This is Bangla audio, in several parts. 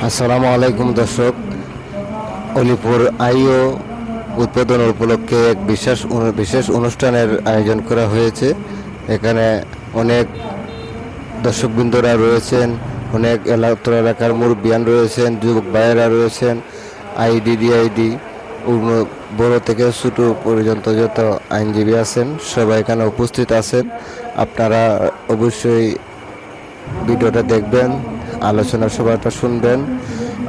আসসালামু আলাইকুম দর্শক। অলিপুর আইও উদ্বোধন উপলক্ষে এক বিশেষ অনুষ্ঠানের আয়োজন করা হয়েছে। এখানে অনেক দর্শকবৃন্দরা রয়েছেন, অনেক এলাকার মুরব্বিয়ান রয়েছেন, যুবক ভাইয়েরা রয়েছেন, ডিআইডি বড় থেকে ছোট পর্যন্ত যত আইনজীবী আছেন সবাই এখানে উপস্থিত আছেন। আপনারা অবশ্যই ভিডিওটা দেখবেন, আলোচনা সভাটা শুনবেন।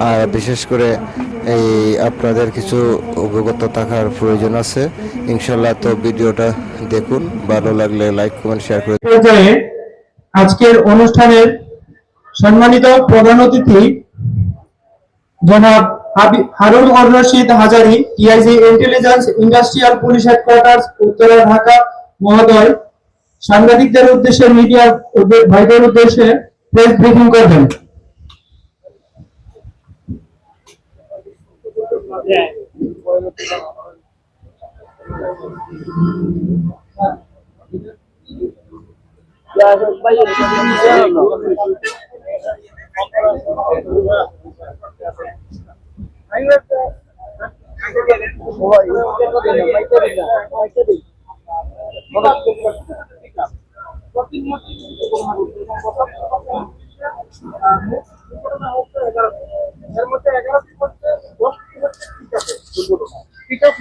আর বিশেষ করে এই আপনাদের কিছু অবগত থাকার প্রয়োজন আছে। ইনশাল্লাহ, তো ভিডিওটা দেখুন, ভালো লাগলে লাইক কমেন্ট শেয়ার করে। আজকের অনুষ্ঠানের সম্মানিত প্রধান অতিথি জনাব Harun or Rashid Hazari, TIG intelligence industrial police headquarters Uttara Dhaka মহোদয় সাংবাদিকদের উদ্দেশ্যে, মিডিয়া ভাইদের উদ্দেশ্যে প্রেস ব্রিফিং করবেন।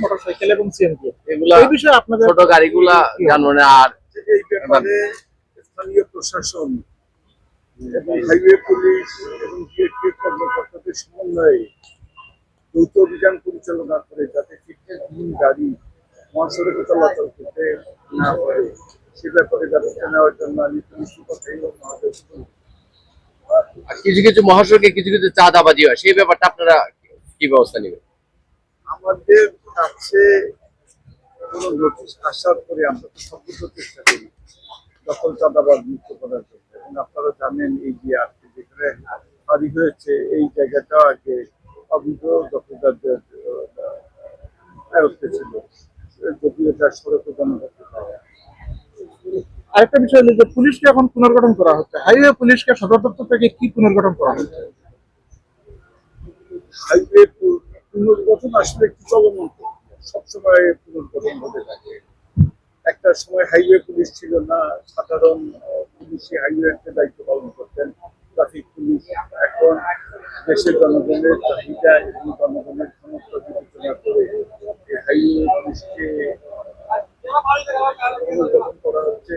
মোটরসাইকেল এবং সিএনজি এগুলা এই বিষয়ে আপনাদের ছোট গাড়িগুলা জানবেন। আর এই ব্যাপারে স্থানীয় প্রশাসন এবং হাইওয়ে পুলিশ এবং বিএসএফ কর্মকর্তাদের সমন্বয়ে দ্রুত অভিযান পরিচালনা করে যাতে ফিটনেসহীন গাড়ি মহাসড়কে চলাচল করতে না পারে সে ব্যাপারে ব্যবস্থা নেওয়ার জন্য আমি পুলিশের কথাই কিছু কিছু মহাসড়কে কিছু কিছু চাঁদাবাজি হয়, সেই ব্যাপারটা আপনারা কি ব্যবস্থা নেবেন? আমাদের কাছে কোনো নোটিশ আসার পরে আমরা তো সর্বোচ্চ চেষ্টা করি দখল চাঁদাবাজ মুক্ত করার জন্য। এবং আপনারা জানেন এই যে আজকে যেখানে বাড়ি হয়েছে এই জায়গাটা আগে অবৈধ দখলদারদের আয়ত্তে ছিল, যদিও এটা সড়কে জনগত। আরেকটা বিষয় হলো যে পুলিশকে এখন পুনর্গঠন করা হচ্ছে, হাইওয়ে পুলিশকে সদর দপ্তর থেকে কি পুনর্গঠন করা হচ্ছে? হাইওয়ে পুনর্গঠন আসলে কি চলমান, সবসময় পুনর্গঠন হতে থাকে। একটা সময় হাইওয়ে পুলিশ ছিল না, সাধারণ পুলিশই হাইওয়েতে দায়িত্ব পালন করতেন, ট্রাফিক পুলিশ। এখন দেশের জনগণের চাহিদা এবং জনগণের সমস্যা বিবেচনা করে এই হাইওয়ে পুলিশকে পুনর্গঠন করা হচ্ছে।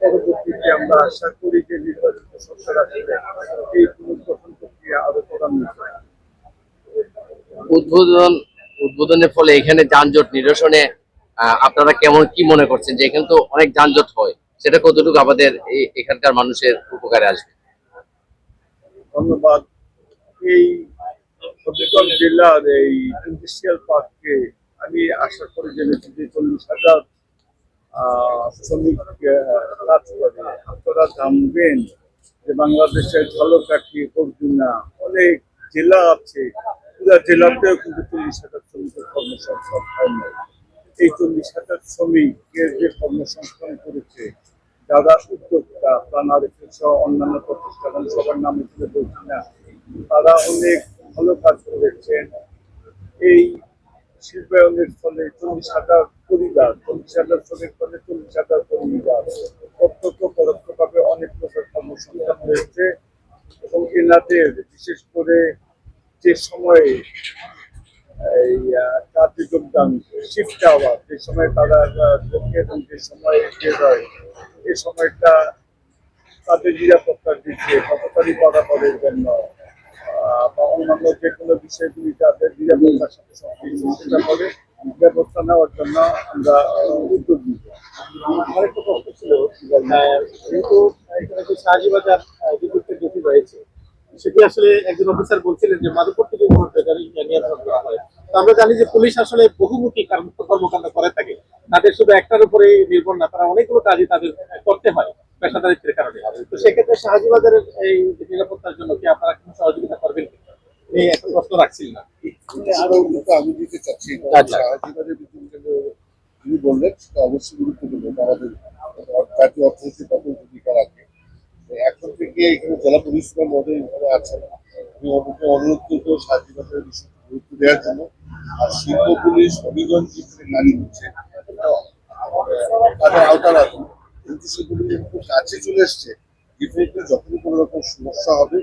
পরবর্তীতে আমরা আশা করি যে নির্বাচিত সরকার আসলে এই পুনর্গঠন প্রক্রিয়া আরো ত্বরান্বিত হয়। উদ্বোধনের ফলে এখানে যানজট নিরসনে আপনারা কেমন কি মনে করছেন যে এখানে তো অনেক যানজট হয়, সেটা কতটুকু আমাদের এখানকার মানুষের উপকারে আসবে? ধন্যবাদ। এই হবিগঞ্জ জেলার এই ইন্ডাস্ট্রিয়াল পার্কে আমি আশা করি জেনেছি যে 40,000 শ্রমিক কাজ করে। আপনারা জানবেন যে বাংলাদেশের ঝালকাঠি, বরগুনা অনেক জেলা আছে, পুরো জেলাতেও কিন্তু 40,000 শ্রমিকের কর্মসংস্থান হয় না। এই 40,000 শ্রমিকের যে কর্মসংস্থান করেছে, যারা উদ্যোক্তা প্রাণারেফ সহ অন্যান্য প্রতিষ্ঠান সবার নামে তুলে বলছি না, তারা অনেক ভালো কাজ করেছেন। এই শিল্পায়নের ফলে 40,000 পরিবার, 40,000 শ্রমিক ফলে 40,000 পরিবার প্রত্যক্ষ পরোক্ষভাবে অনেক লোকের কর্মসংস্থান হয়েছে। এবং এনাদের বিশেষ করে যে সময়ে এই কাজে যোগদান, শিফট আওয়ার, যে সময় তারা ঢোকে এবং যে সময় বের হয়, এই সময়টা তাদের নিরাপত্তার দিচ্ছে কতটাই পারাপারের জন্য বা অন্যান্য যে কোনো বিষয়গুলি তাদের নিরাপত্তার সাথে সংশ্লিষ্ট সেটা করে ব্যবস্থা নেওয়ার জন্য আমরা উদ্যোগ নিব। আরেকটা প্রশ্ন ছিল, যেহেতু এখানে যে শাহজিবাজার বিদ্যুতের গতি রয়েছে, সেটি আসলে একজন অফিসার বলছিলেন যে মাদকপর থেকে নিয়ন্ত্রণ করা হয়। তো আমরা জানি যে পুলিশ আসলে বহুমুখী কর্মকাণ্ড করে থাকে, তাদের শুধু একটার উপরে নির্ভর না, তারা অনেকগুলো কাজই তাদের করতে হয় পেশাদারিত্বের কারণে। তো সেক্ষেত্রে শাহজিবাজারের এই নিরাপত্তার জন্য কি আপনারা কোনো সহযোগিতা করবেন? এই একটা প্রশ্ন রাখছিল না, আরো আমি দিতে চাচ্ছি। যিনি বললেন সেটা অবশ্যই গুরুত্বপূর্ণ, আমাদের জাতীয় অর্থনীতি কত ভূমিকা রাখে। এখন থেকে এখানে জেলা পুলিশ মহোদয় আছেন, আমি অনুরোধ করবো স্বাধীনতার বিষয়টি গুরুত্ব দেওয়ার জন্য। আর শিল্প পুলিশ হবিগঞ্জ যেখানে কাজ করছে তাদের আওতার আছে, কিন্তু সেগুলি খুব কাছে চলে এসছে। ডিফারেন্টলি যখনই কোনো রকম সমস্যা হবে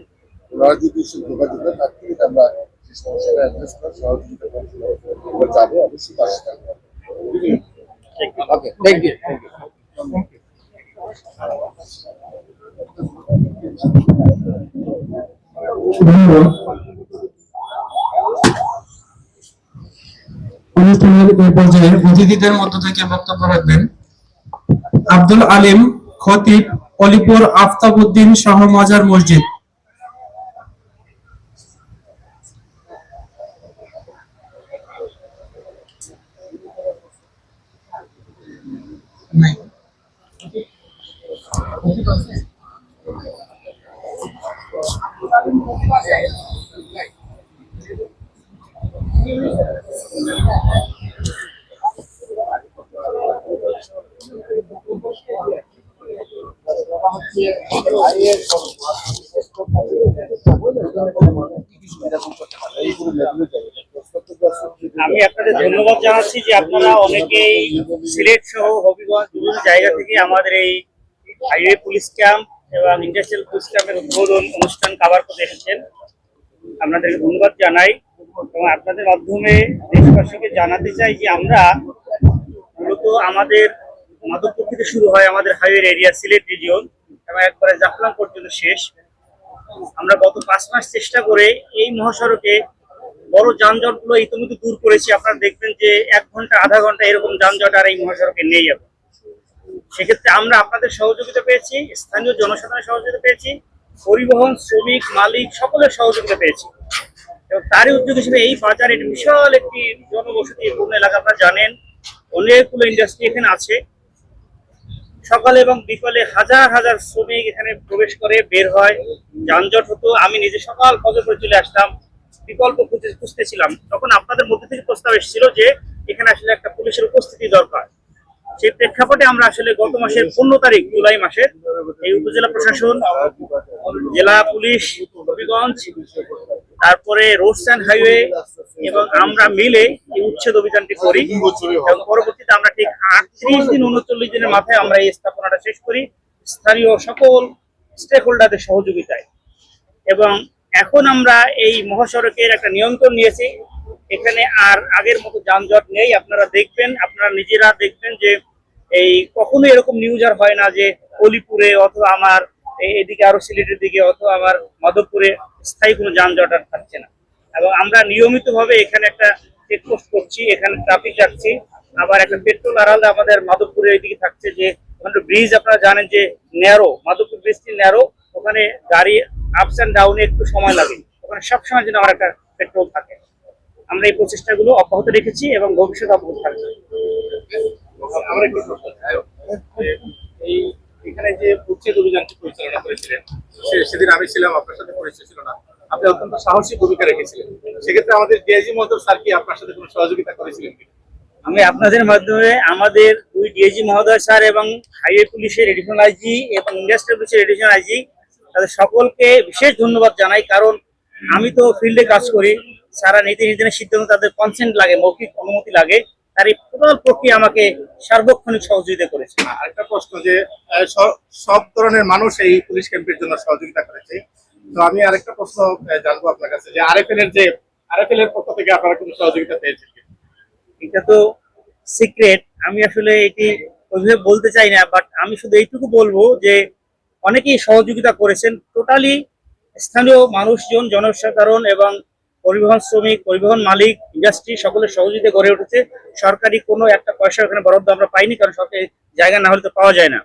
ওনারা যদি সে যোগাযোগ করে তার থেকে আমরা সেই সমস্যাটা অ্যাড্রেস করার সহযোগিতা করতে আমরা যাবো, অবশ্যই পাশে থাকবো। ওকে, থ্যাংক ইউ। অনুষ্ঠানের এই পর্যায়ে অতিথিদের মধ্য থেকে বক্তব্য রাখবেন আব্দুল আলিম খতিব, অলিপুর আফতাবউদ্দিন শাহ মাজার মসজিদ। আমি আপনাদের ধন্যবাদ জানাচ্ছি যে আপনারা অনেকেই সিলেট সহ হবিগঞ্জ বিভিন্ন জায়গা থেকে আমাদের এই হাইওয়ে পুলিশ ক্যাম্প এবং ইন্ডাস্ট্রিয়াল পুলিশ ক্যাম্পের উদ্বোধন অনুষ্ঠান কভার করতে এসেছেন। আপনাদেরকে ধন্যবাদ জানাই এবং আপনাদের মাধ্যমে দেশবাসীকে জানাতে চাই যে আমরা মূলত আমাদের মাধবপুর থেকে শুরু হয় আমাদের হাইওয়ে এরিয়া সিলেট রিজিয়ন এবং একবারে জাফলং পর্যন্ত শেষ। আমরা গত 5 মাস চেষ্টা করে এই মহাসড়কে বড় যানজটগুলো ইতিমধ্যে দূর করেছি। আপনারা দেখবেন যে 1 ঘন্টা আধা ঘন্টা এরকম যানজট আর এই মহাসড়কে নেই। সেক্ষেত্রে আমরা আপনাদের সহযোগিতা পেয়েছি, স্থানীয় জনসাধারণের সহযোগিতা পেয়েছি, পরিবহন শ্রমিক মালিক সকলের সহযোগিতা পেয়েছি এবং তারই উদ্যোগ হিসেবে এই বাজার এটি বিশাল একটি জনবসতিপূর্ণ এলাকা। আপনারা জানেন অনেকগুলো ইন্ডাস্ট্রি এখানে আছে। সকালে এবং বিকালে হাজার হাজার শ্রমিক এখানে প্রবেশ করে বের হয়, যানজট হতো। আমি নিজে সকাল ফজর করে চলে আসতাম, বিকল্প খুঁজতেছিলাম। তখন আপনাদের মধ্যে থেকে প্রস্তাব এসেছিল যে এখানে আসলে একটা পুলিশের উপস্থিতি দরকার। সেই প্রেক্ষাপটে আমরা আসলে গত মাসের 15 তারিখ জুলাই মাসের এই উপজেলা প্রশাসন, জেলা পুলিশ হবিগঞ্জ, তারপরে রোডস অ্যান্ড হাইওয়ে এবং আমরা মিলে এই উচ্ছেদ অভিযানটি করি এবং পরবর্তীতে আমরা ঠিক 38 দিন 39 দিনের মাথায় আমরা এই স্থাপনাটা শেষ করি স্থানীয় সকল স্টেক হোল্ডারদের সহযোগিতায়। এবং এখন আমরা এই মহাসড়কের একটা নিয়ন্ত্রণ নিয়েছি, এখানে আর আগের মতো যানজট নেই। আপনারা দেখবেন, আপনারা নিজেরা দেখবেন যে এই কখনো এরকম নিউজ আর হয় না যে অলিপুরে অথবা আমার এদিকে আরো সিলেটের দিকে অথবা আমার মাধবপুরে স্থায়ী কোনো যানজট আর থাকছে না। এবং আমরা নিয়মিতভাবে এখানে একটা চেকপোস্ট করছি, এখানে ট্রাফিক রাখছি। আবার একটা পেট্রোল আড়াল আমাদের মাধবপুরের এইদিকে থাকছে, যে ওখানে ব্রিজ আপনারা জানেন যে ন্যারো, মাধবপুর ব্রিজটি ন্যারো, ওখানে গাড়ি আপস অ্যান্ড ডাউনে একটু সময় লাগে, ওখানে সবসময় যেন আমার একটা পেট্রোল থাকে। আমরা এই প্রচেষ্টাগুলো অব্যাহত রেখেছি এবং ভবিষ্যতে অব্যাহত থাকবে। আমরা একটু এই এখানে যে উচ্ছেদ অভিযানটি পরিচালনা করেছিলেন সেদিন আমি ছিলাম, আপনার সাথে পরিচয় ছিল না। আপনি অত্যন্ত সাহসী ভূমিকা রেখেছিলেন। সেক্ষেত্রে আমাদের ডিআইজি মহোদয় স্যার কি আপনার সাথে কোনো সহযোগিতা করেছিলেন? আমি আপনাদের মাধ্যমে আমাদের 2 ডিআইজি মহোদয় স্যার এবং হাইওয়ে পুলিশের এডিশনাল আইজি এবং ইন্ডাস্ট্রিয়াল পুলিশের এডিশনাল আইজি তাদের সকলকে বিশেষ ধন্যবাদ জানাই। কারণ আমি তো ফিল্ডে কাজ করি, সারা নীতি নির্ধারণের সিদ্ধান্ত তাদের কনসেন্ট লাগে, মৌখিক অনুমতি লাগে। তার এই টোটাল প্রক্রিয়া আমাকে সার্বক্ষণিক সহযোগিতা করেছে। আরেকটা প্রশ্ন, যে সব ধরনের মানুষ এই পুলিশ ক্যাম্পের জন্য সহযোগিতা করেছে, তো আমি আরেকটা প্রশ্ন জানবো আপনার কাছে, যে আরএফএল এর পক্ষ থেকে আপনারা কোনো সহযোগিতা পেয়েছেন? এটা তো সিক্রেট, আমি আসলে এটি ওইভাবে বলতে চাই না, বাট আমি শুধু এইটুকু বলবো যে অনেকেই সহযোগিতা করেছেন। টোটালি স্থানীয় মানুষজন, জনসাধারণ এবং পরিবহন শ্রমিক, পরিবহন মালিক, ইন্ডাস্ট্রি সকলের সহযোগিতা গড়ে উঠেছে। সরকারি কোনো একটা পয়সা ওখানে বরাদ্দ আমরা পাইনি, কারণ সরকারি জায়গা না হলে তো পাওয়া যায় না।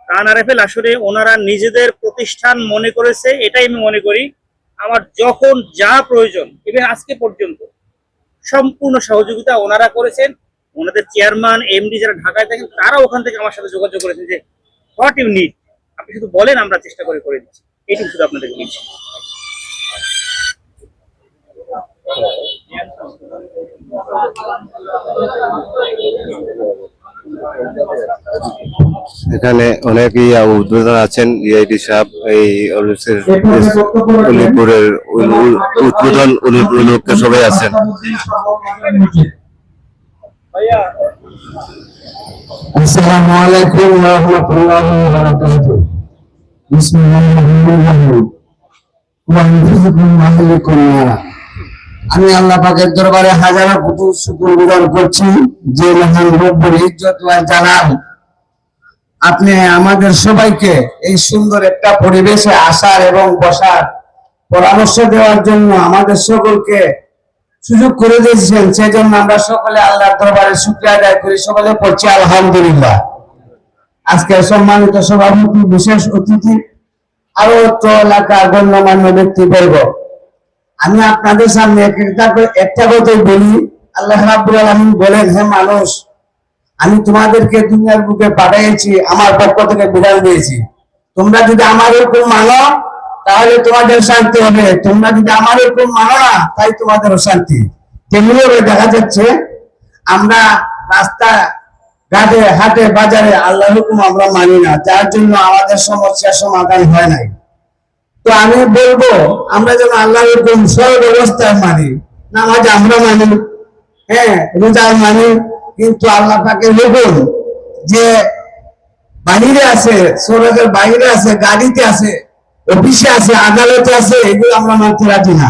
আরএফএল আসলে ওনারা নিজেদের প্রতিষ্ঠান মনে করেছে, এটাই আমি মনে করি। আমার যখন যা প্রয়োজন, ইভেন আজকে পর্যন্ত সম্পূর্ণ সহযোগিতা ওনারা করেছেন। ওনাদের চেয়ারম্যান, এমডি যারা ঢাকায় থাকেন, তারা ওখান থেকে আমার সাথে যোগাযোগ করেছেন যে হোয়াট ইউ নিড, আপনি শুধু বলেন, আমরা চেষ্টা করে দিচ্ছি। এইটুকু শুধু আপনাদেরকে দিচ্ছি। এখানে অনেকেই উদ্বোধন আছেন ইআইডি সাহেব এই উলিপুরের উদ্বোধন উপলক্ষে সবাই আছেন। আসসালামু আলাইকুম ওয়া রাহমাতুল্লাহি ওয়া বারাকাতুহু। বিসমিল্লাহির রহমানির রহিম। ওয়া ইনফিকুম আহলিকুম নারা। আমি আল্লাহ পাকের দরবারে হাজারো কোটি শুকর করছি যে মহান রব্বুল ইজ্জত ওয়া জালাল আপনি আমাদের সবাইকে এই সুন্দর একটা পরিবেশে আসার এবং বসার পরামর্শ দেওয়ার জন্য আমাদের সকলকে সুযোগ করে দিয়েছেন। সেজন্য আমরা সকলে আল্লাহর দরবারে শুকরিয়া আদায় করি, সকলে পড়ছি আলহামদুলিল্লাহ। আজকে সম্মানিত সভাপতি, বিশেষ অতিথি, আরো তো এলাকার গণ্যমান্য ব্যক্তিবর্গ, আমি আপনাদের সামনে একটা কথাই বলি। আল্লাহ রাব্বুল আলামিন বলেন, হে মানুষ, আমি তোমাদেরকে দুনিয়ার বুকে পাঠিয়েছি, আমার পক্ষ থেকে বিধান দিয়েছি, তোমরা যদি আমার হুকুম মানো তাহলে তোমাদের শান্তি হবে, তোমরা যদি আমার হুকুম মানো না তাই তোমাদের অশান্তি। তেমনি ভাবে দেখা যাচ্ছে আমরা রাস্তা ঘাটে হাটে বাজারে আল্লাহর হুকুম আমরা মানি না, যার জন্য আমাদের সমস্যার সমাধান হয় নাই। তো আমি বলবো আমরা যেন আল্লাহর হুকুম সব ব্যবস্থায় মানি, নামাজ আমরা মানি, হ্যাঁ রোজা মানি, কিন্তু আল্লাহ পাকের হুকুম যে বাহিরে আছে, সমাজের বাইরে আছে, গাড়িতে আছে, অফিসে আছে, আদালতে আছে, এগুলো আমরা মানতে রাজি না।